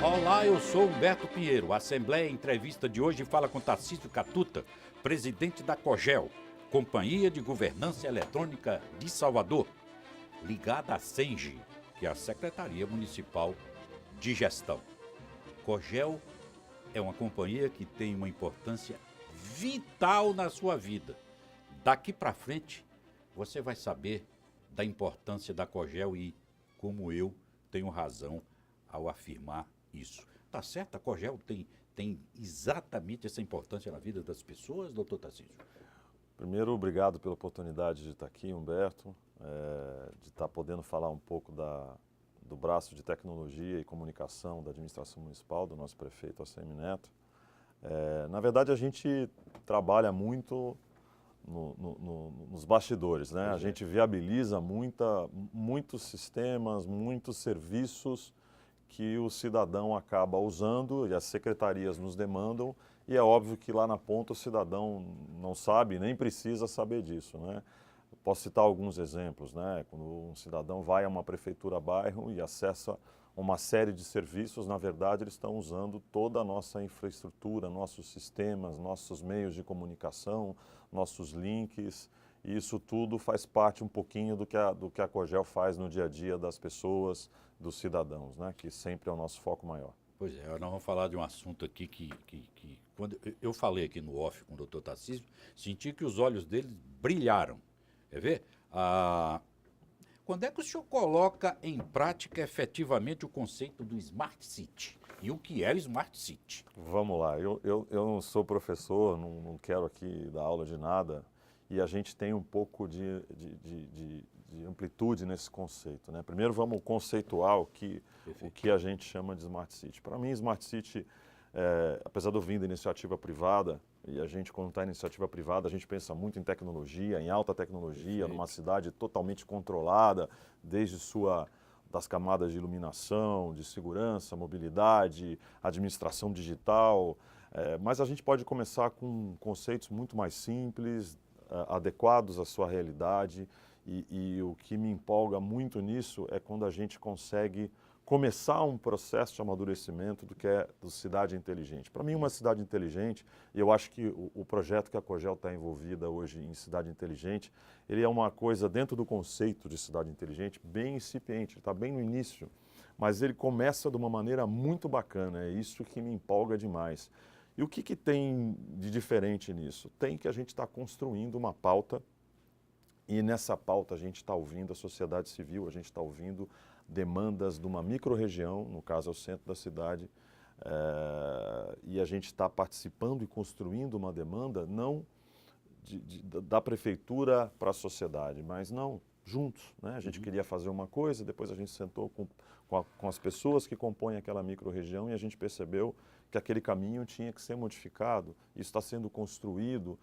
Olá, eu sou Humberto Pinheiro. A Assembleia Entrevista de hoje fala com Tarcísio Catuta, presidente da COGEL, Companhia de Governança Eletrônica de Salvador, ligada à SENGE, que é a Secretaria Municipal de Gestão. COGEL é uma companhia que tem uma importância vital na sua vida. Daqui para frente, você vai saber da importância da COGEL e como eu tenho razão ao afirmar isso. Tá certo? A COGEL tem exatamente essa importância na vida das pessoas, doutor Tarcísio? Primeiro, obrigado pela oportunidade de estar aqui, Humberto, de estar podendo falar um pouco do braço de tecnologia e comunicação da administração municipal, do nosso prefeito ACM Neto. Na verdade, a gente trabalha muito nos bastidores, né? A gente viabiliza muitos sistemas, muitos serviços que o cidadão acaba usando e as secretarias nos demandam, e é óbvio que lá na ponta o cidadão não sabe, nem precisa saber disso, né? Eu posso citar alguns exemplos, né? Quando um cidadão vai a uma prefeitura-bairro e acessa uma série de serviços, na verdade eles estão usando toda a nossa infraestrutura, nossos sistemas, nossos meios de comunicação, nossos links, e isso tudo faz parte um pouquinho do que a COGEL faz no dia a dia das pessoas, dos cidadãos, né? Que sempre é o nosso foco maior. Pois é, nós vamos falar de um assunto aqui que quando eu falei aqui no off com o doutor Tarcísio, senti que os olhos dele brilharam. Quer ver? Quando é que o senhor coloca em prática efetivamente o conceito do Smart City? E o que é o Smart City? Vamos lá, eu não sou professor, não quero aqui dar aula de nada, e a gente tem um pouco de amplitude nesse conceito, né? Primeiro vamos conceituar o que a gente chama de Smart City. Para mim, Smart City, apesar de eu vir da iniciativa privada, e a gente, quando está em iniciativa privada, a gente pensa muito em tecnologia, em alta tecnologia, numa cidade totalmente controlada, desde das camadas de iluminação, de segurança, mobilidade, administração digital, mas a gente pode começar com conceitos muito mais simples, adequados à sua realidade, e o que me empolga muito nisso é quando a gente consegue começar um processo de amadurecimento do cidade inteligente. Para mim, uma cidade inteligente, e eu acho que o projeto que a COGEL está envolvida hoje em cidade inteligente, ele é uma coisa dentro do conceito de cidade inteligente bem incipiente, está bem no início, mas ele começa de uma maneira muito bacana, é isso que me empolga demais. E o que tem de diferente nisso? Tem que a gente está construindo uma pauta, e nessa pauta a gente está ouvindo a sociedade civil, a gente está ouvindo demandas de uma micro-região, no caso é o centro da cidade, e a gente está participando e construindo uma demanda não da prefeitura para a sociedade, mas não, juntos, né? A gente queria fazer uma coisa, depois a gente sentou com as pessoas que compõem aquela micro-região e a gente percebeu que aquele caminho tinha que ser modificado. Isso está sendo construído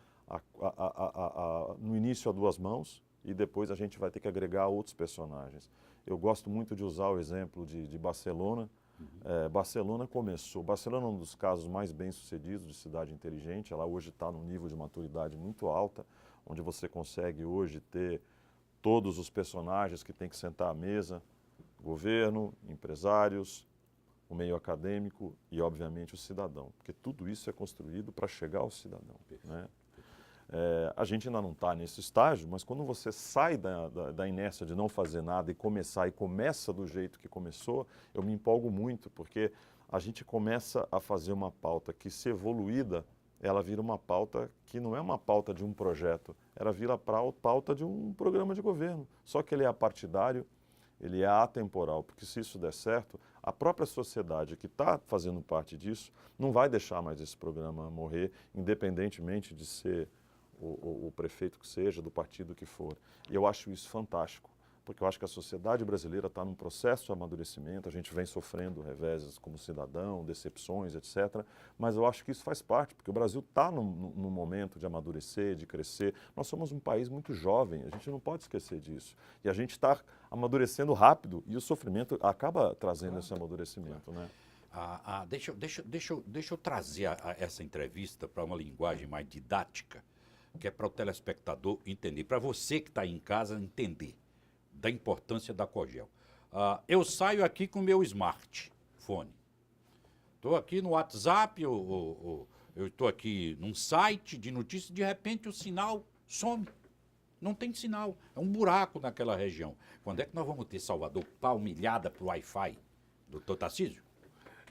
no início a duas mãos e depois a gente vai ter que agregar outros personagens. Eu gosto muito de usar o exemplo de Barcelona. Barcelona é um dos casos mais bem-sucedidos de cidade inteligente. Ela hoje está num nível de maturidade muito alta, onde você consegue hoje ter todos os personagens que têm que sentar à mesa, governo, empresários, o meio acadêmico e, obviamente, o cidadão, porque tudo isso é construído para chegar ao cidadão, né? A gente ainda não está nesse estágio, mas quando você sai da inércia de não fazer nada e começa do jeito que começou, eu me empolgo muito, porque a gente começa a fazer uma pauta que, se evoluída, ela vira uma pauta que não é uma pauta de um projeto, ela vira pauta de um programa de governo, só que ele é apartidário, ele é atemporal, porque se isso der certo, a própria sociedade que está fazendo parte disso não vai deixar mais esse programa morrer, independentemente de ser o prefeito que seja, do partido que for. E eu acho isso fantástico, porque eu acho que a sociedade brasileira está num processo de amadurecimento, a gente vem sofrendo reveses como cidadão, decepções, etc. Mas eu acho que isso faz parte, porque o Brasil está num momento de amadurecer, de crescer. Nós somos um país muito jovem, a gente não pode esquecer disso. E a gente está amadurecendo rápido e o sofrimento acaba trazendo esse amadurecimento, né? Deixa eu trazer essa entrevista para uma linguagem mais didática, que é para o telespectador entender, para você que está aí em casa entender da importância da COGEL. Eu saio aqui com o meu smartphone. Estou aqui no WhatsApp, eu estou aqui num site de notícias, de repente o sinal some. Não tem sinal. É um buraco naquela região. Quando é que nós vamos ter Salvador palmilhada para o Wi-Fi, doutor Tarcísio?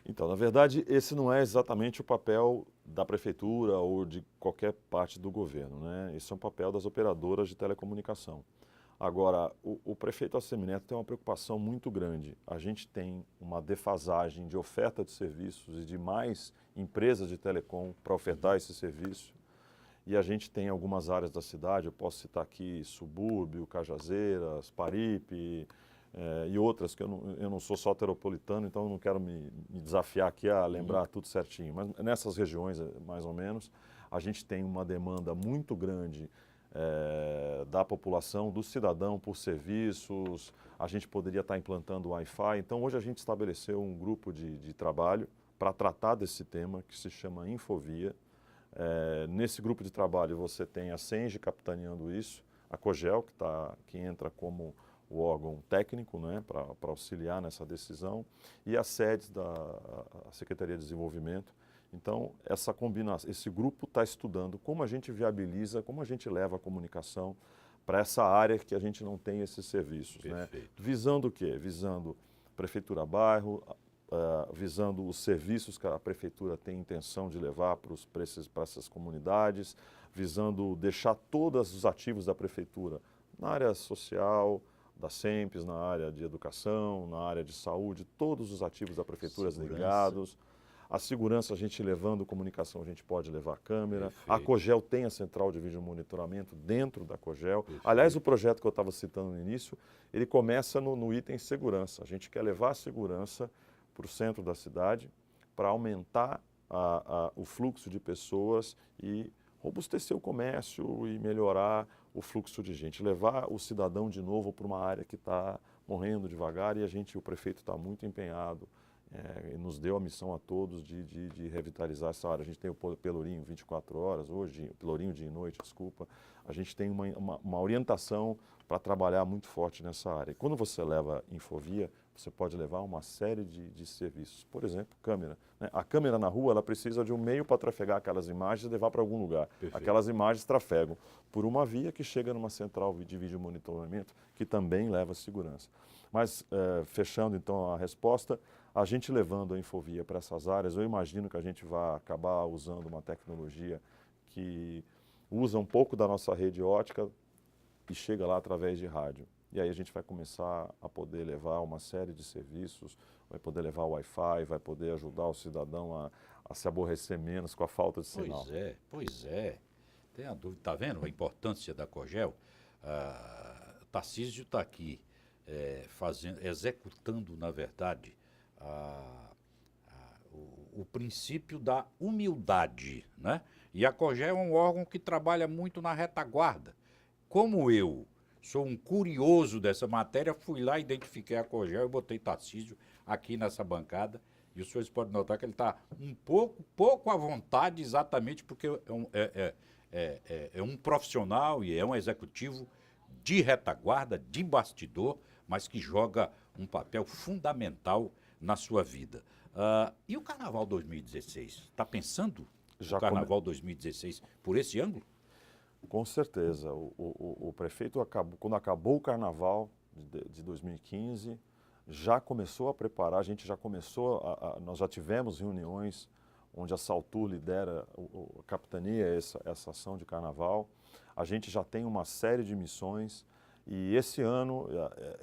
Então, na verdade, esse não é exatamente o papel da prefeitura ou de qualquer parte do governo, né? Esse é um papel das operadoras de telecomunicação. Agora, o prefeito Assemineto tem uma preocupação muito grande. A gente tem uma defasagem de oferta de serviços e de mais empresas de telecom para ofertar esse serviço. E a gente tem algumas áreas da cidade, eu posso citar aqui Subúrbio, Cajazeiras, Paripe e outras, que eu não sou soteropolitano, então eu não quero me desafiar aqui a lembrar tudo certinho. Mas nessas regiões, mais ou menos, a gente tem uma demanda muito grande da população, do cidadão por serviços, a gente poderia estar implantando Wi-Fi. Então hoje a gente estabeleceu um grupo de trabalho para tratar desse tema que se chama Infovia. Nesse grupo de trabalho você tem a Senge capitaneando isso, a Cogel, que entra como o órgão técnico, né, para auxiliar nessa decisão, e as sedes da Secretaria de Desenvolvimento. Então, essa combinação, esse grupo está estudando como a gente viabiliza, como a gente leva a comunicação para essa área que a gente não tem esses serviços. Né? Visando o quê? Visando prefeitura-bairro, visando os serviços que a prefeitura tem intenção de levar para essas comunidades, visando deixar todos os ativos da prefeitura na área social, da SEMPES, na área de educação, na área de saúde, todos os ativos da prefeitura ligados. A segurança, a gente levando comunicação, a gente pode levar câmera. Perfeito. A Cogel tem a central de vídeo monitoramento dentro da Cogel. Perfeito. Aliás, o projeto que eu estava citando no início, ele começa no item segurança. A gente quer levar a segurança para o centro da cidade para aumentar o fluxo de pessoas e robustecer o comércio e melhorar o fluxo de gente. Levar o cidadão de novo para uma área que está morrendo devagar e o prefeito está muito empenhado. E nos deu a missão a todos de revitalizar essa área. A gente tem o Pelourinho 24 horas, hoje, o Pelourinho dia e noite, desculpa. A gente tem uma orientação para trabalhar muito forte nessa área. E quando você leva Infovia, você pode levar uma série de serviços. Por exemplo, câmera. Né? A câmera na rua, ela precisa de um meio para trafegar aquelas imagens e levar para algum lugar. Perfeito. Aquelas imagens trafegam por uma via que chega numa central de vídeo monitoramento, que também leva segurança. Mas, fechando então a resposta, a gente levando a Infovia para essas áreas, eu imagino que a gente vai acabar usando uma tecnologia que usa um pouco da nossa rede ótica e chega lá através de rádio. E aí a gente vai começar a poder levar uma série de serviços, vai poder levar o Wi-Fi, vai poder ajudar o cidadão a se aborrecer menos com a falta de sinal. Pois é. Tem a dúvida, está vendo a importância da Cogel? Tarcísio está aqui executando, na verdade, o princípio da humildade, né? E a Cogel é um órgão que trabalha muito na retaguarda. Como eu sou um curioso dessa matéria, fui lá, identifiquei a Cogel e botei Tarcísio aqui nessa bancada. E os senhores podem notar que ele está um pouco à vontade, exatamente porque é um profissional e é um executivo de retaguarda, de bastidor, mas que joga um papel fundamental na sua vida. E o Carnaval 2016? Está pensando no Carnaval 2016 por esse ângulo? Com certeza. O prefeito, quando acabou o Carnaval de 2015, já começou a preparar, a gente já começou, nós já tivemos reuniões onde a Saltur lidera a capitania, essa ação de Carnaval. A gente já tem uma série de missões. E esse ano,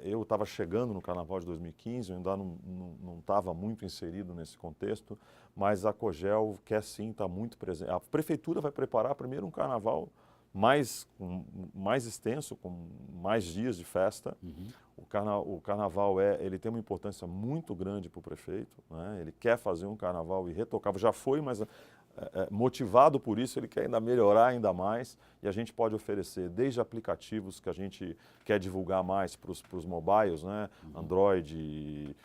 eu estava chegando no Carnaval de 2015, eu ainda não estava muito inserido nesse contexto, mas a Cogel quer sim estar muito presente. A prefeitura vai preparar primeiro um Carnaval mais extenso, com mais dias de festa. Uhum. O Carnaval ele tem uma importância muito grande para o prefeito, né? Ele quer fazer um Carnaval irretocável, já foi, mas motivado por isso, ele quer ainda melhorar ainda mais, e a gente pode oferecer desde aplicativos que a gente quer divulgar mais para os mobiles, né? Android,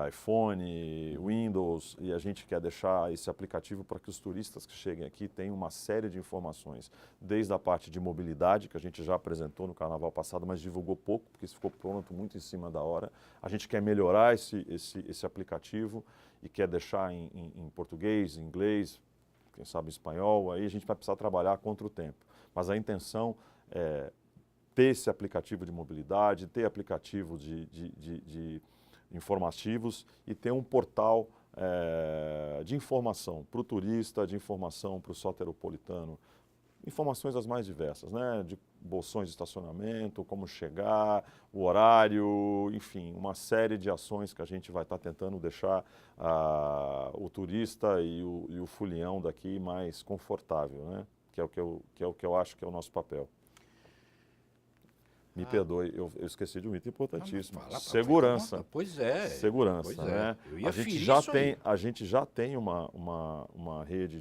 iPhone, Windows, e a gente quer deixar esse aplicativo para que os turistas que cheguem aqui tenham uma série de informações, desde a parte de mobilidade, que a gente já apresentou no carnaval passado, mas divulgou pouco, porque isso ficou pronto muito em cima da hora. A gente quer melhorar esse aplicativo e quer deixar em português, em inglês, quem sabe espanhol, aí a gente vai precisar trabalhar contra o tempo. Mas a intenção é ter esse aplicativo de mobilidade, ter aplicativo de informativos e ter um portal de informação para o turista, de informação para o soteropolitano, informações as mais diversas, né? De bolsões de estacionamento, como chegar, o horário, enfim, uma série de ações que a gente vai estar tentando deixar o turista e o folião daqui mais confortável, né? Que é o que eu acho que é o nosso papel. Me perdoe, eu esqueci de um item importantíssimo. Segurança. Pois é. Segurança, pois né? Eu ia A gente já tem uma rede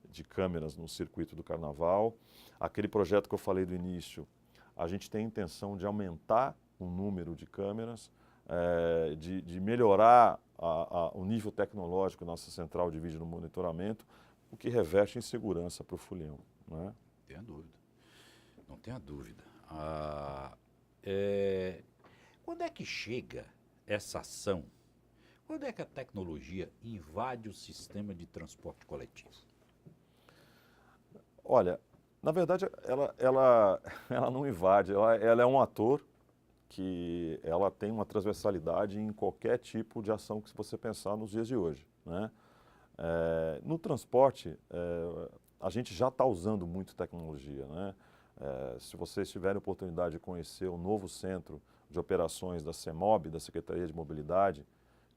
de câmeras no circuito do Carnaval. Aquele projeto que eu falei do início, a gente tem a intenção de aumentar o número de câmeras, de melhorar o nível tecnológico da nossa central de vídeo no monitoramento, o que reverte em segurança para o folião, né? Não tenha dúvida. Não tenha dúvida. Quando é que chega essa ação? Quando é que a tecnologia invade o sistema de transporte coletivo? Olha, na verdade, ela não invade, ela é um ator que ela tem uma transversalidade em qualquer tipo de ação que você pensar nos dias de hoje, né? No transporte, a gente já está usando muito tecnologia, né? Se vocês tiverem oportunidade de conhecer o novo centro de operações da CEMOB, da Secretaria de Mobilidade,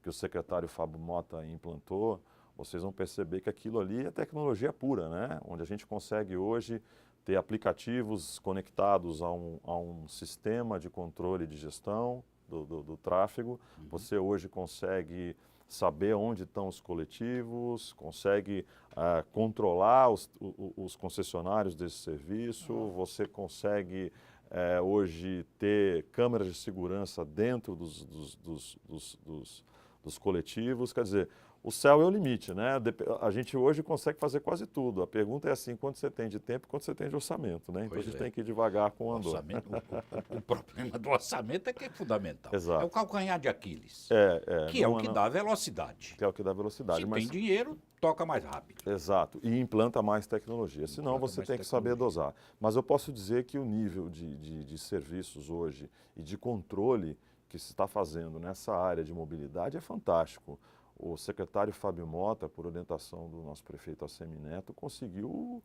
que o secretário Fábio Mota implantou, vocês vão perceber que aquilo ali é tecnologia pura, né? Onde a gente consegue hoje ter aplicativos conectados a um sistema de controle de gestão do tráfego. Você hoje consegue saber onde estão os coletivos, consegue controlar os concessionários desse serviço, você consegue hoje ter câmeras de segurança dentro dos coletivos. Quer dizer, o céu é o limite, né? A gente hoje consegue fazer quase tudo. A pergunta é assim, quanto você tem de tempo e quanto você tem de orçamento, né? Então a gente tem que ir devagar com o andor. O problema do orçamento é que é fundamental. Exato. É o calcanhar de Aquiles, que é o que dá velocidade. Que é o que dá velocidade. Se tem dinheiro, toca mais rápido. Exato. E implanta mais tecnologia. Senão você tem que saber dosar. Mas eu posso dizer que o nível de serviços hoje e de controle que se está fazendo nessa área de mobilidade é fantástico. O secretário Fábio Mota, por orientação do nosso prefeito Assemineto, conseguiu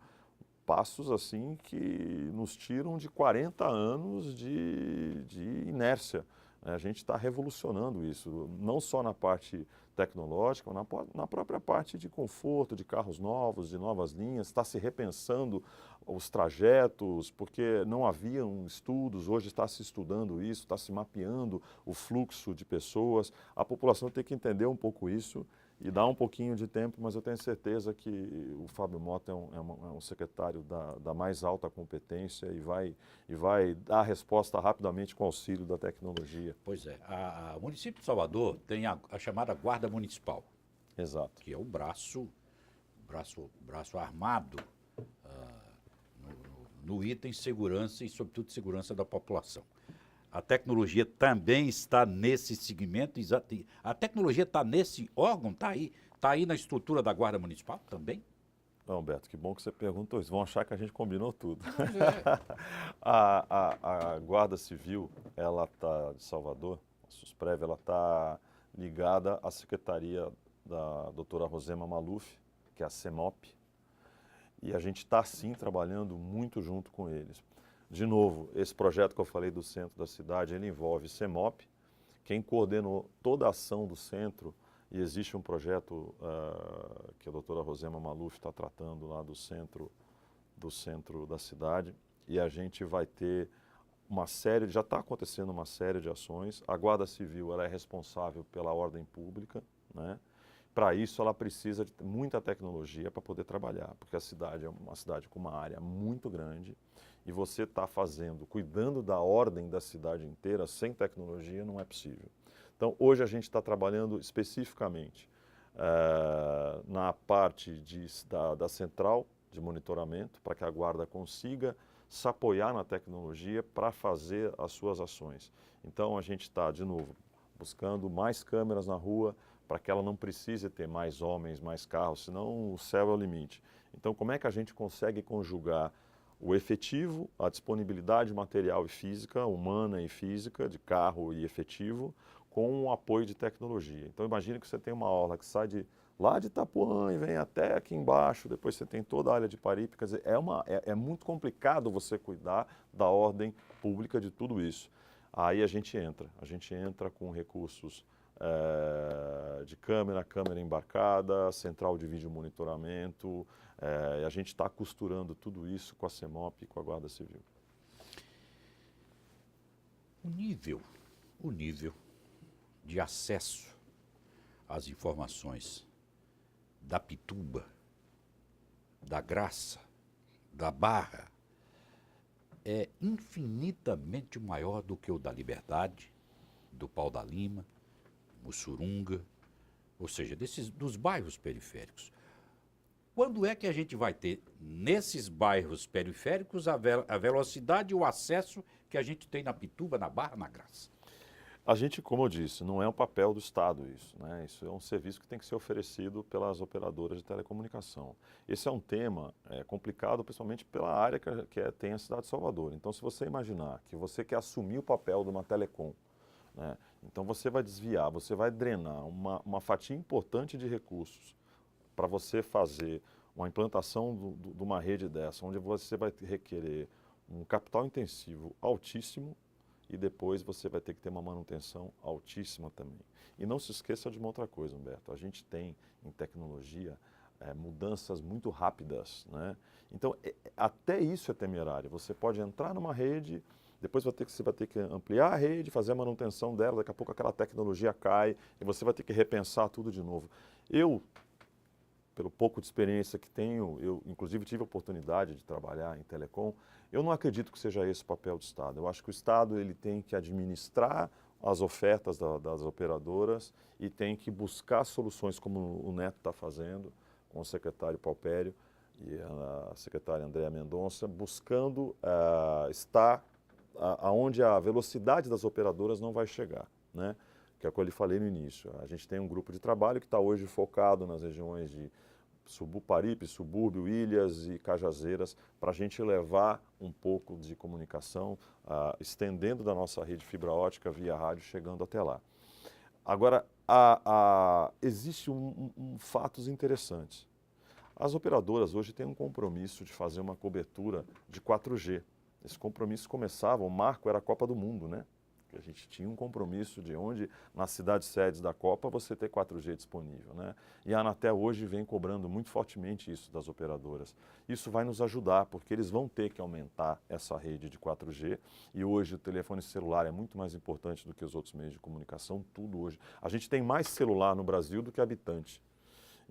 passos assim que nos tiram de 40 anos de inércia. A gente está revolucionando isso, não só na parte tecnológica, mas na própria parte de conforto, de carros novos, de novas linhas, está se repensando os trajetos, porque não haviam estudos, hoje está se estudando isso, está se mapeando o fluxo de pessoas. A população tem que entender um pouco isso e dar um pouquinho de tempo, mas eu tenho certeza que o Fábio Mota é um secretário da mais alta competência e vai dar a resposta rapidamente com o auxílio da tecnologia. Pois é, o município de Salvador tem a chamada Guarda Municipal. Exato. Que é o braço armado no item segurança e, sobretudo, segurança da população. A tecnologia também está nesse segmento, a tecnologia está nesse órgão, está aí na estrutura da Guarda Municipal também? Não, Beto, que bom que você perguntou isso. Vão achar que a gente combinou tudo. A Guarda Civil, ela está de Salvador, a SUSPREV, ela está ligada à secretaria da doutora Rosema Maluf, que é a CEMOP, e a gente está, sim, trabalhando muito junto com eles. De novo, esse projeto que eu falei do centro da cidade, ele envolve CEMOP, quem coordenou toda a ação do centro, e existe um projeto que a doutora Rosema Maluf está tratando lá do centro da cidade, e a gente vai ter já está acontecendo uma série de ações. A Guarda Civil ela é responsável pela ordem pública, né? para isso ela precisa de muita tecnologia para poder trabalhar, porque a cidade é uma cidade com uma área muito grande e você está cuidando da ordem da cidade inteira sem tecnologia não é possível. Então hoje a gente está trabalhando especificamente na parte da central de monitoramento para que a guarda consiga se apoiar na tecnologia para fazer as suas ações. Então a gente está, de novo, buscando mais câmeras na rua para que ela não precise ter mais homens, mais carros, senão o céu é o limite. Então como é que a gente consegue conjugar o efetivo, a disponibilidade material e física, humana e física, de carro e efetivo, com o apoio de tecnologia. Então imagine que você tem uma orla que sai lá de Itapuã e vem até aqui embaixo, depois você tem toda a área de Paripe, quer dizer, é muito complicado você cuidar da ordem pública de tudo isso. Aí a gente entra com recursos de câmera embarcada, central de vídeo monitoramento, e a gente está costurando tudo isso com a CEMOP e com a Guarda Civil. O nível de acesso às informações da Pituba, da Graça, da Barra, é infinitamente maior do que o da Liberdade, do Pau da Lima, Mussurunga, ou seja, dos bairros periféricos. Quando é que a gente vai ter, nesses bairros periféricos, a velocidade e o acesso que a gente tem na Pituba, na Barra, na Graça? A gente, como eu disse, não é um papel do Estado isso, né? Isso é um serviço que tem que ser oferecido pelas operadoras de telecomunicação. Esse é um tema complicado, principalmente pela área que tem a cidade de Salvador. Então, se você imaginar que você quer assumir o papel de uma telecom, né? Então você vai desviar, você vai drenar uma fatia importante de recursos para você fazer uma implantação de uma rede dessa, onde você vai requerer um capital intensivo altíssimo, e depois você vai ter que ter uma manutenção altíssima também. E não se esqueça de uma outra coisa, Humberto, a gente tem em tecnologia mudanças muito rápidas, né? Então, até isso é temerário. Você pode entrar numa rede, depois você vai ter que ampliar a rede, fazer a manutenção dela, daqui a pouco aquela tecnologia cai e você vai ter que repensar tudo de novo. Pelo pouco de experiência que tenho, eu inclusive tive a oportunidade de trabalhar em telecom, eu não acredito que seja esse o papel do Estado. Eu acho que o Estado ele tem que administrar as ofertas das operadoras e tem que buscar soluções como o Neto está fazendo, com o secretário Paupério e a secretária Andréa Mendonça, buscando estar aonde a velocidade das operadoras não vai chegar, né? Que é o que eu lhe falei no início. A gente tem um grupo de trabalho que está hoje focado nas regiões de Paripe, Subúrbio, Ilhas e Cajazeiras, para a gente levar um pouco de comunicação, estendendo da nossa rede fibra ótica via rádio, chegando até lá. Agora, existe fatos interessantes. As operadoras hoje têm um compromisso de fazer uma cobertura de 4G. Esse compromisso começava, o marco era a Copa do Mundo, né? A gente tinha um compromisso de onde, nas cidades sedes da Copa, você ter 4G disponível, né? E a Anatel hoje vem cobrando muito fortemente isso das operadoras. Isso vai nos ajudar, porque eles vão ter que aumentar essa rede de 4G e hoje o telefone celular é muito mais importante do que os outros meios de comunicação, tudo hoje. A gente tem mais celular no Brasil do que habitante.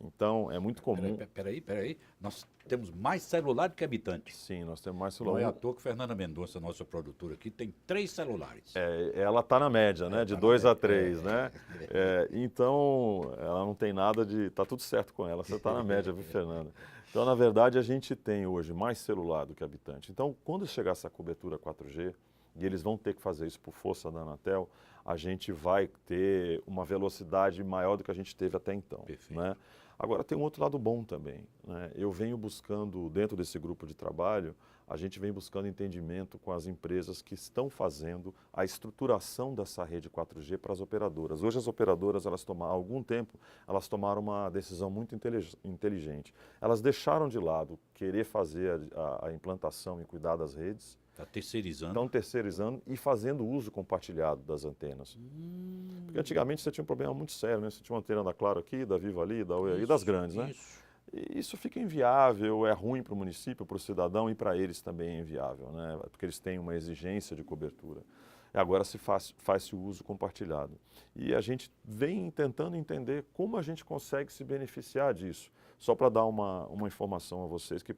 Então, é muito comum... Peraí. Nós temos mais celular do que habitantes. Sim, nós temos mais celular. Não é à toa que Fernanda Mendonça, nossa produtora aqui, tem 3 celulares. Ela está na média, né? De 2 a 3, né? Então, ela não tem nada de... Está tudo certo com ela, você está na média, viu, Fernanda? Então, na verdade, a gente tem hoje mais celular do que habitante. Então, quando chegar essa cobertura 4G, e eles vão ter que fazer isso por força da Anatel, a gente vai ter uma velocidade maior do que a gente teve até então. Perfeito. Né? Agora tem um outro lado bom também, né? Eu venho buscando, dentro desse grupo de trabalho, a gente vem buscando entendimento com as empresas que estão fazendo a estruturação dessa rede 4G para as operadoras. Hoje as operadoras, há algum tempo, elas tomaram uma decisão muito inteligente. Elas deixaram de lado querer fazer a implantação e cuidar das redes. Está terceirizando. Estão terceirizando e fazendo uso compartilhado das antenas. Porque antigamente você tinha um problema muito sério, né? Você tinha uma antena da Claro aqui, da Vivo ali, da Oi aí, das grandes, né? E isso fica inviável, é ruim para o município, para o cidadão e para eles também é inviável, né? Porque eles têm uma exigência de cobertura. agora faz-se o uso compartilhado. E a gente vem tentando entender como a gente consegue se beneficiar disso. Só para dar uma informação a vocês que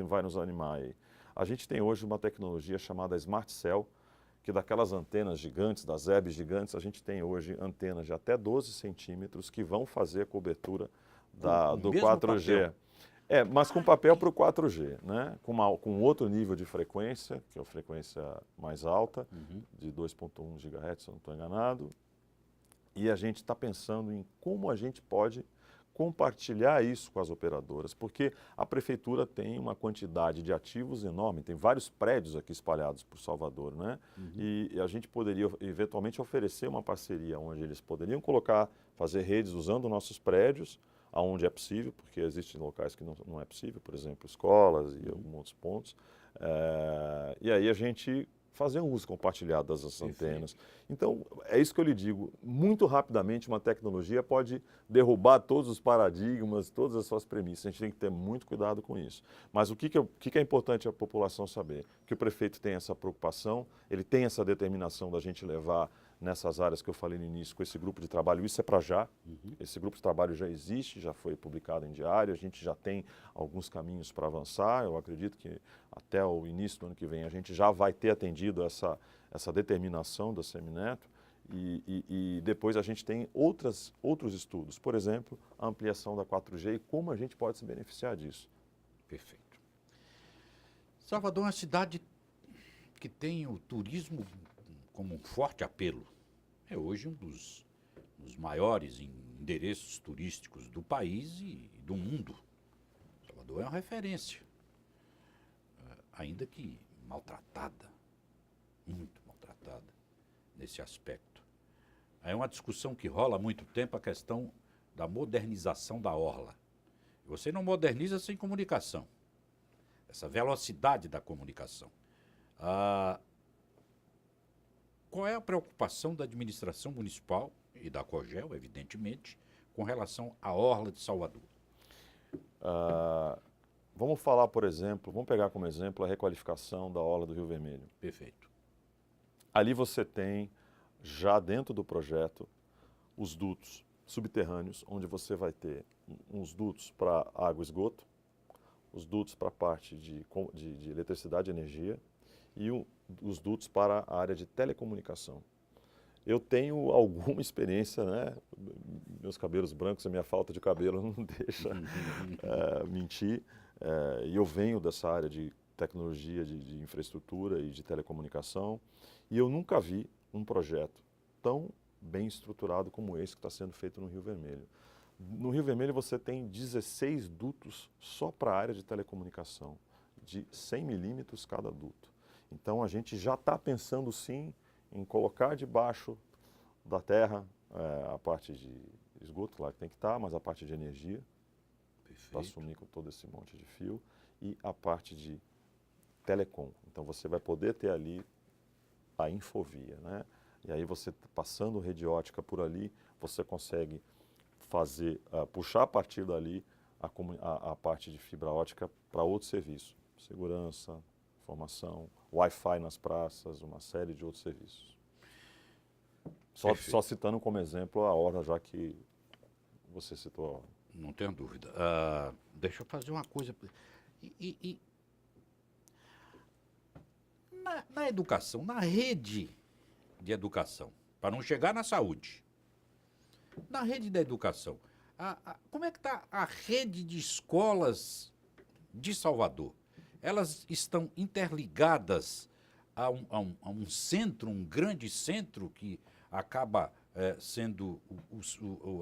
vai nos animar aí. A gente tem hoje uma tecnologia chamada Smart Cell, que daquelas antenas gigantes, das herbes gigantes, a gente tem hoje antenas de até 12 centímetros que vão fazer a cobertura do 4G. Papel. Mas com papel para o 4G, né? Com outro nível de frequência, que é a frequência mais alta, de 2,1 GHz, se eu não estou enganado. E a gente está pensando em como a gente pode compartilhar isso com as operadoras, porque a prefeitura tem uma quantidade de ativos enorme, tem vários prédios aqui espalhados por Salvador, né? E a gente poderia eventualmente oferecer uma parceria onde eles poderiam fazer redes usando nossos prédios, aonde é possível, porque existem locais que não é possível, por exemplo, escolas e alguns outros pontos. E aí a gente fazer um uso compartilhado dessas antenas. Então, é isso que eu lhe digo. Muito rapidamente, uma tecnologia pode derrubar todos os paradigmas, todas as suas premissas. A gente tem que ter muito cuidado com isso. Mas o que é importante a população saber? Que o prefeito tem essa preocupação, ele tem essa determinação da gente levar nessas áreas que eu falei no início, com esse grupo de trabalho, isso é para já. Esse grupo de trabalho já existe, já foi publicado em diário, a gente já tem alguns caminhos para avançar. Eu acredito que até o início do ano que vem a gente já vai ter atendido essa determinação da Semineto e depois a gente tem outros estudos, por exemplo, a ampliação da 4G e como a gente pode se beneficiar disso. Perfeito. Salvador é uma cidade que tem o turismo como um forte apelo. É hoje um dos maiores endereços turísticos do país e do mundo. Salvador é uma referência, ainda que maltratada, muito maltratada nesse aspecto. É uma discussão que rola há muito tempo, a questão da modernização da orla. Você não moderniza sem comunicação, essa velocidade da comunicação. Qual é a preocupação da administração municipal e da COGEL, evidentemente, com relação à orla de Salvador? Vamos falar, por exemplo, vamos pegar como exemplo a requalificação da orla do Rio Vermelho. Perfeito. Ali você tem, já dentro do projeto, os dutos subterrâneos, onde você vai ter uns dutos para água e esgoto, os dutos para a parte de eletricidade e energia e os dutos para a área de telecomunicação. Eu tenho alguma experiência, né? Meus cabelos brancos, a minha falta de cabelo não deixa mentir. E eu venho dessa área de tecnologia, de infraestrutura e de telecomunicação, e eu nunca vi um projeto tão bem estruturado como esse que está sendo feito no Rio Vermelho. No Rio Vermelho você tem 16 dutos só para a área de telecomunicação, de 100 milímetros cada duto. Então a gente já está pensando sim em colocar debaixo da terra a parte de esgoto, lá que tem que estar, mas a parte de energia, para assumir com todo esse monte de fio, e a parte de telecom. Então você vai poder ter ali a infovia, né? E aí você passando rede ótica por ali, você consegue puxar a partir dali a parte de fibra ótica para outro serviço. Segurança, informação, Wi-Fi nas praças, uma série de outros serviços. Só citando como exemplo a orla, já que você citou a orla. Não tenho dúvida. Deixa eu fazer uma coisa. Na educação, na rede de educação, para não chegar na saúde, na rede da educação, como é que está a rede de escolas de Salvador? Elas estão interligadas a um centro, um grande centro que acaba sendo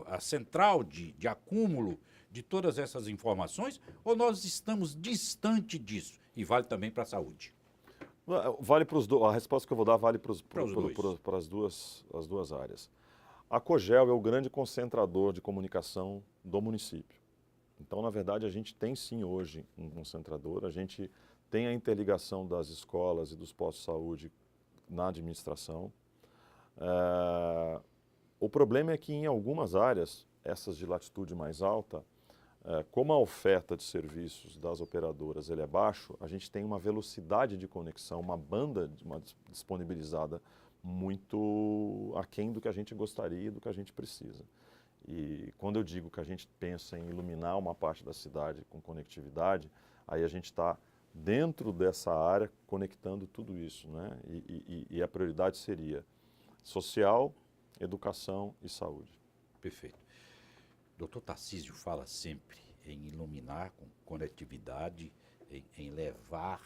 a central de acúmulo de todas essas informações, ou nós estamos distante disso? E vale também para a saúde. Vale para os dois. A resposta que eu vou dar vale para as duas áreas. A COGEL é o grande concentrador de comunicação do município. Então, na verdade, a gente tem sim hoje um concentrador, a gente tem a interligação das escolas e dos postos de saúde na administração. O problema é que em algumas áreas, essas de latitude mais alta, como a oferta de serviços das operadoras ele é baixo, a gente tem uma velocidade de conexão, uma banda disponibilizada muito aquém do que a gente gostaria e do que a gente precisa. E quando eu digo que a gente pensa em iluminar uma parte da cidade com conectividade, aí a gente está dentro dessa área conectando tudo isso, né? E a prioridade seria social, educação e saúde. Perfeito. Dr. Tarcísio fala sempre em iluminar com conectividade, em levar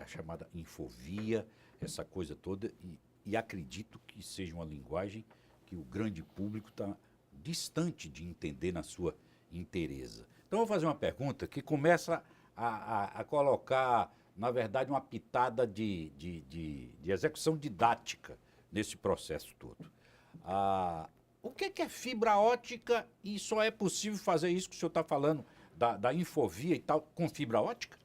a chamada infovia, essa coisa toda, e acredito que seja uma linguagem que o grande público está distante de entender na sua inteireza. Então, eu vou fazer uma pergunta que começa a colocar, na verdade, uma pitada de execução didática nesse processo todo. O que é fibra ótica e só é possível fazer isso que o senhor está falando, da infovia e tal, com fibra ótica?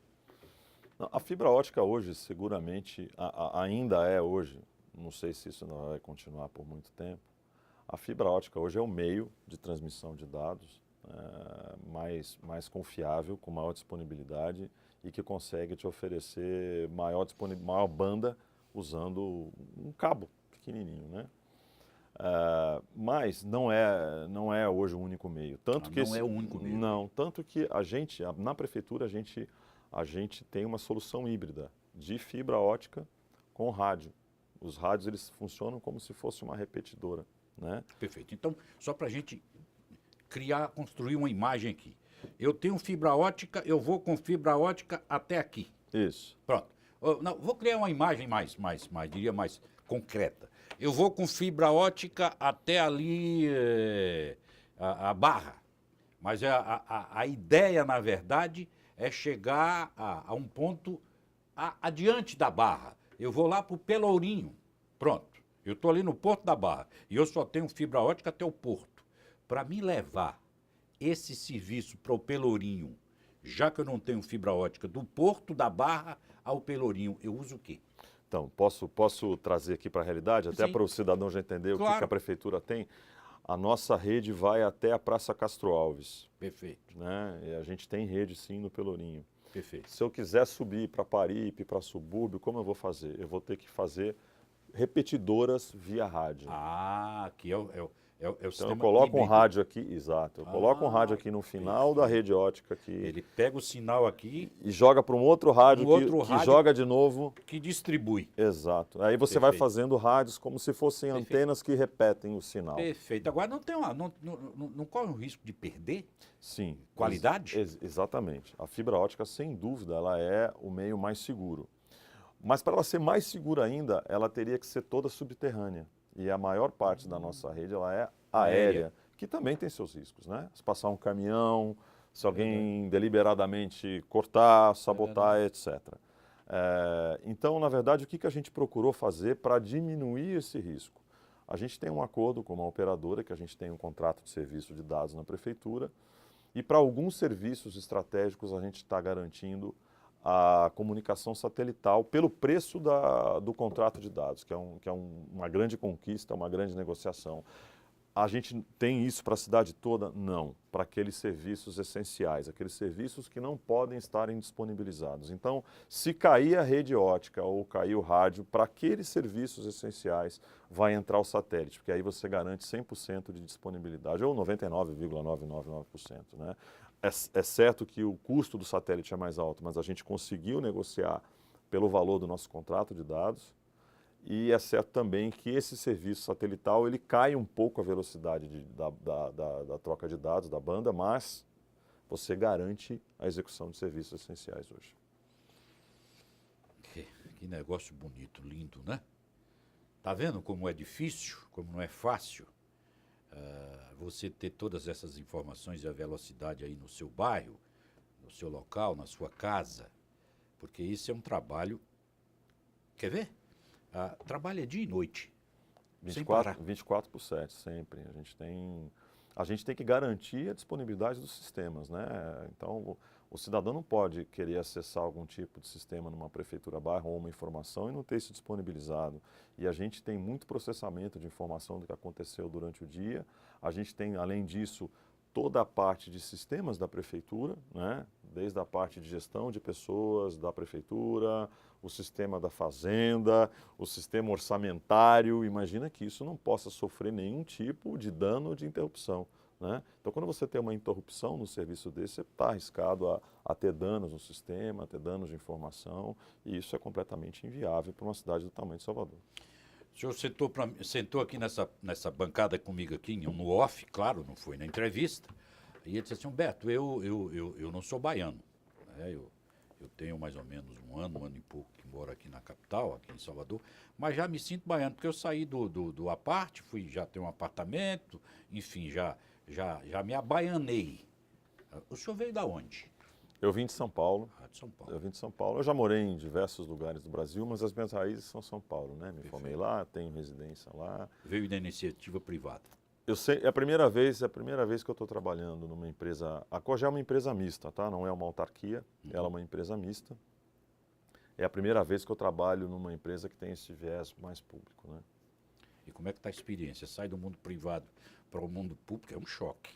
A fibra ótica hoje, seguramente, ainda é hoje, não sei se isso não vai continuar por muito tempo, a fibra ótica hoje é o meio de transmissão de dados mais confiável, com maior disponibilidade e que consegue te oferecer maior banda usando um cabo pequenininho, né? Mas não é hoje o único meio. Tanto que não é o único meio. Não, tanto que na prefeitura, a gente tem uma solução híbrida de fibra ótica com rádio. Os rádios, eles funcionam como se fosse uma repetidora, né? Perfeito. Então, só para a gente construir uma imagem aqui. Eu tenho fibra ótica, eu vou com fibra ótica até aqui. Isso. Pronto. Não, vou criar uma imagem diria mais concreta. Eu vou com fibra ótica até ali a Barra. Mas a ideia, na verdade, é chegar a um ponto adiante da Barra. Eu vou lá para o Pelourinho. Pronto. Eu estou ali no Porto da Barra. E eu só tenho fibra ótica até o Porto. Para me levar esse serviço para o Pelourinho, já que eu não tenho fibra ótica do Porto da Barra ao Pelourinho, eu uso o quê? Então, posso trazer aqui para a realidade, até para o cidadão já entender Claro. o que a prefeitura tem? A nossa rede vai até a Praça Castro Alves. Perfeito. Né? E a gente tem rede, sim, no Pelourinho. Perfeito. Se eu quiser subir para Paripe, para subúrbio, como eu vou fazer? Eu vou ter que fazer repetidoras via rádio. Aqui é o Então sistema eu coloco um híbrido. rádio aqui, exato. Eu coloco um rádio aqui no final da rede ótica aqui Ele pega o sinal aqui e joga para um outro rádio, que rádio joga de novo. que distribui. Exato. Aí você vai Perfeito. fazendo rádios como se fossem antenas que repetem o sinal. Perfeito. Agora não corre o risco de perder Sim. qualidade? Exatamente. A fibra ótica, sem dúvida, ela é o meio mais seguro. Mas para ela ser mais segura ainda, ela teria que ser toda subterrânea. E a maior parte da nossa rede ela é aérea, que também tem seus riscos, né? Se passar um caminhão, se alguém deliberadamente cortar, sabotar, etc. Então, na verdade, o que a gente procurou fazer para diminuir esse risco? A gente tem um acordo com uma operadora, que a gente tem um contrato de serviço de dados na prefeitura, e para alguns serviços estratégicos a gente está garantindo a comunicação satelital pelo preço do contrato de dados, que é uma grande conquista, uma grande negociação. A gente tem isso para a cidade toda? Não, para aqueles serviços essenciais, aqueles serviços que não podem estar indisponibilizados. Então, se cair a rede ótica ou cair o rádio, para aqueles serviços essenciais vai entrar o satélite, porque aí você garante 100% de disponibilidade, ou 99,999%, né? É certo que o custo do satélite é mais alto, mas a gente conseguiu negociar pelo valor do nosso contrato de dados. E é certo também que esse serviço satelital ele cai um pouco a velocidade da troca de dados da banda, mas você garante a execução de serviços essenciais hoje. Que negócio bonito, lindo, né? Tá vendo como é difícil, como não é fácil você ter todas essas informações e a velocidade aí no seu bairro, no seu local, na sua casa? Porque isso é um trabalho... Quer ver? Trabalha dia e noite, sem parar. 24/7, sempre. A gente tem que garantir a disponibilidade dos sistemas, né? Então, o cidadão não pode querer acessar algum tipo de sistema numa prefeitura bairro ou uma informação e não ter isso disponibilizado. E a gente tem muito processamento de informação do que aconteceu durante o dia. A gente tem, além disso, toda a parte de sistemas da prefeitura, né? desde a parte de gestão de pessoas, da prefeitura, o sistema da fazenda, o sistema orçamentário. Imagina que isso não possa sofrer nenhum tipo de dano ou de interrupção, né? Então, quando você tem uma interrupção no serviço desse, você está arriscado a ter danos no sistema, a ter danos de informação, e isso é completamente inviável para uma cidade do tamanho de Salvador. O senhor sentou aqui nessa bancada comigo aqui, no off, claro, não foi na entrevista, e ele disse assim, Humberto, eu não sou baiano, né? Eu tenho mais ou menos um ano e pouco que moro aqui na capital, aqui em Salvador, mas já me sinto baiano, porque eu saí do aparte, já tenho um apartamento, enfim, já me abaianei. O senhor veio da onde? Eu vim de São Paulo. Ah, de São Paulo. Eu vim de São Paulo. Eu já morei em diversos lugares do Brasil, mas as minhas raízes são São Paulo, né? Me formei lá, tenho residência lá. Veio da iniciativa privada. Eu sei, é a primeira vez que eu estou trabalhando numa empresa. A Cogel é uma empresa mista, tá? Não é uma autarquia, ela é uma empresa mista. É a primeira vez que eu trabalho numa empresa que tem esse viés mais público, né? E como é que está a experiência? Sai do mundo privado para o mundo público, é um choque.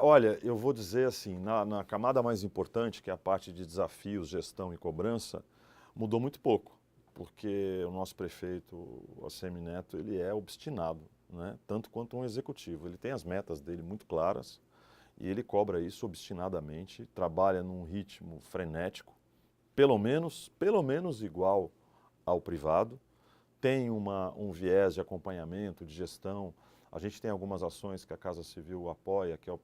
Olha, eu vou dizer assim, na camada mais importante, que é a parte de desafios, gestão e cobrança, mudou muito pouco, porque o nosso prefeito, o ACM Neto, ele é obstinado, né? Tanto quanto um executivo. Ele tem as metas dele muito claras e ele cobra isso obstinadamente, trabalha num ritmo frenético, pelo menos igual ao privado, tem um viés de acompanhamento, de gestão. A gente tem algumas ações que a Casa Civil apoia, que é o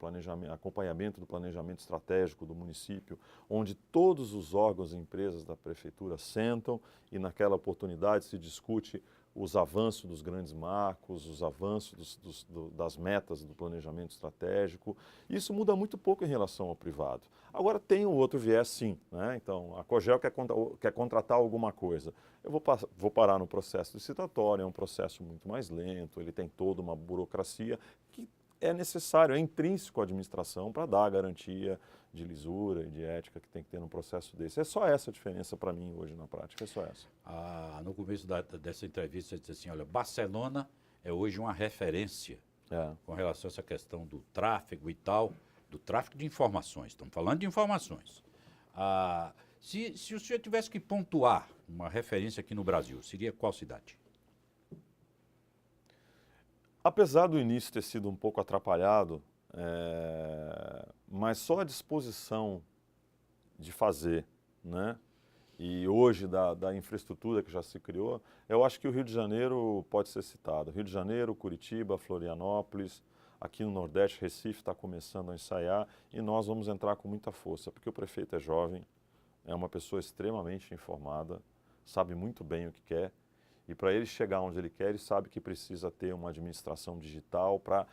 acompanhamento do planejamento estratégico do município, onde todos os órgãos e empresas da prefeitura sentam e naquela oportunidade se discute os avanços dos grandes marcos, os avanços das metas do planejamento estratégico. Isso muda muito pouco em relação ao privado. Agora tem um outro viés sim, né? Então a Cogel quer contratar alguma coisa. Eu vou parar no processo licitatório, é um processo muito mais lento, ele tem toda uma burocracia que é necessário, é intrínseco à administração para dar a garantia de lisura e de ética que tem que ter num processo desse. É só essa a diferença para mim hoje na prática, é só essa. No começo dessa entrevista, você disse assim, olha, Barcelona é hoje uma referência com relação a essa questão do tráfego e tal, do tráfego de informações. Estamos falando de informações. Se o senhor tivesse que pontuar uma referência aqui no Brasil, seria qual cidade? Apesar do início ter sido um pouco atrapalhado, mas só a disposição de fazer, né? E hoje da infraestrutura que já se criou, eu acho que o Rio de Janeiro pode ser citado. Rio de Janeiro, Curitiba, Florianópolis, aqui no Nordeste, Recife está começando a ensaiar e nós vamos entrar com muita força, porque o prefeito é jovem, é uma pessoa extremamente informada, sabe muito bem o que quer e para ele chegar onde ele quer, ele sabe que precisa ter uma administração digital para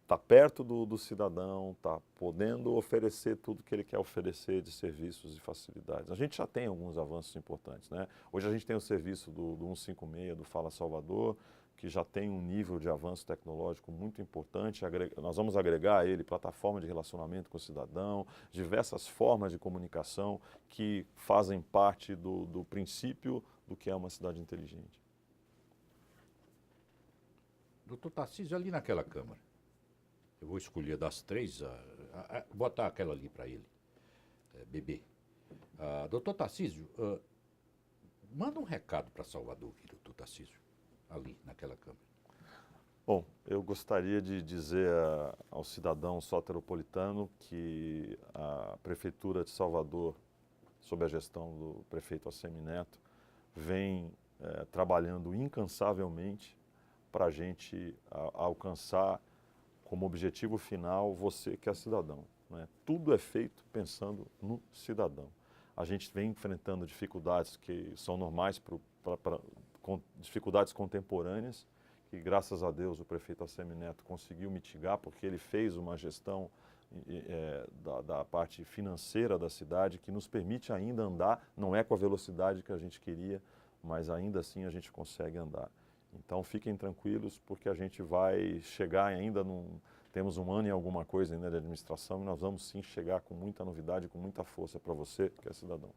estar perto do cidadão, estar podendo oferecer tudo que ele quer oferecer de serviços e facilidades. A gente já tem alguns avanços importantes, né? Hoje a gente tem o serviço do 156, do Fala Salvador, que já tem um nível de avanço tecnológico muito importante. Nós vamos agregar a ele plataforma de relacionamento com o cidadão, diversas formas de comunicação que fazem parte do princípio do que é uma cidade inteligente. Doutor Tarcísio, ali naquela Câmara, eu vou escolher das três, botar aquela ali para ele, bebê. Doutor Tarcísio, manda um recado para Salvador aqui, doutor Tarcísio, ali naquela Câmara. Bom, eu gostaria de dizer ao cidadão soteropolitano que a Prefeitura de Salvador, sob a gestão do prefeito ACM Neto, vem trabalhando incansavelmente para a gente alcançar como objetivo final você que é cidadão, né? Tudo é feito pensando no cidadão. A gente vem enfrentando dificuldades que são normais dificuldades contemporâneas, que graças a Deus o prefeito ACM Neto conseguiu mitigar, porque ele fez uma gestão da parte financeira da cidade que nos permite ainda andar, não é com a velocidade que a gente queria, mas ainda assim a gente consegue andar. Então fiquem tranquilos, porque a gente vai chegar ainda temos um ano e alguma coisa ainda de administração e nós vamos sim chegar com muita novidade, com muita força para você que é cidadão.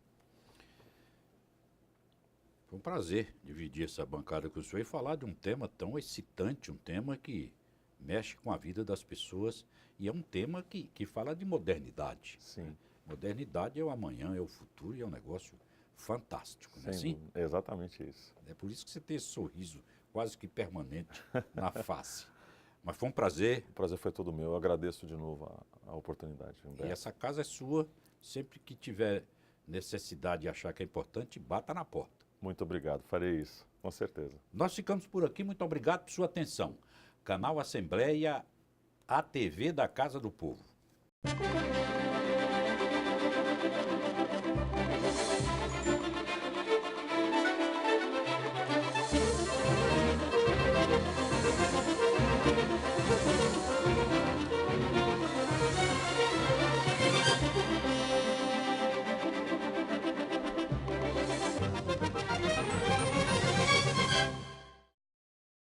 Foi um prazer dividir essa bancada com o senhor e falar de um tema tão excitante, um tema que mexe com a vida das pessoas e é um tema que fala de modernidade. Sim. Modernidade é o amanhã, é o futuro e é um negócio fantástico, não é assim? É exatamente isso. É por isso que você tem esse sorriso quase que permanente na face. Mas foi um prazer. O prazer foi todo meu. Eu agradeço de novo a oportunidade, Humberto. E essa casa é sua. Sempre que tiver necessidade e achar que é importante, bata na porta. Muito obrigado. Farei isso, com certeza. Nós ficamos por aqui. Muito obrigado por sua atenção. Canal Assembleia, a TV da Casa do Povo.